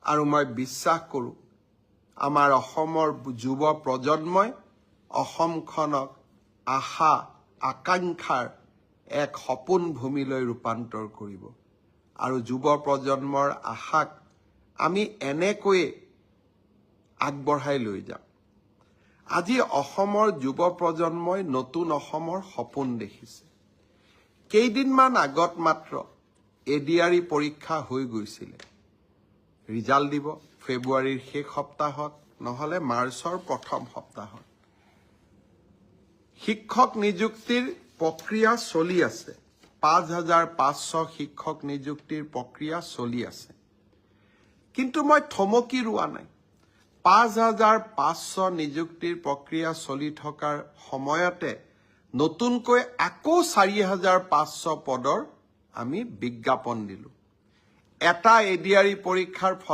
আৰু মই বিশ্বাস কৰোঁ আমাৰ অসমৰ যুৱ প্ৰজন্মই অসমখনক আশা আকাংক্ষাৰ এক সপোন ভূমিলৈ ৰূপান্তৰ কৰিব আৰু যুৱ প্ৰজন্মৰ আশাক আমি এনেকৈয়ে আগবঢ়াই লৈ যাম। আজি অসমৰ যুৱ প্ৰজন্মই নতুন অসমৰ সপোন দেখিছে। কেইদিনমান আগত মাত্ৰ এডিআৰই পৰীক্ষা হৈ গৈছিলে। ৰিজাল্ট দিব ফেব্ৰুৱাৰীৰ শেষ সপ্তাহত নহলে মাৰ্চৰ প্ৰথম সপ্তাহত। শিক্ষক নিযুক্তিৰ প্ৰক্ৰিয়া চলি আছে। ৫,৫০০ শিক্ষক নিযুক্তিৰ প্ৰক্ৰিয়া চলি আছে। কিন্তু মই থমকি ৰোৱা নাই। ৫,৫০০ নিযুক্তিৰ প্ৰক্ৰিয়া চলি থকাৰ সময়তে নতুনকৈ আকৌ ৪,৫০০ পদৰ আমি বিজ্ঞাপন দিলোঁ। এটা এডিআৰই পৰীক্ষাৰ ফল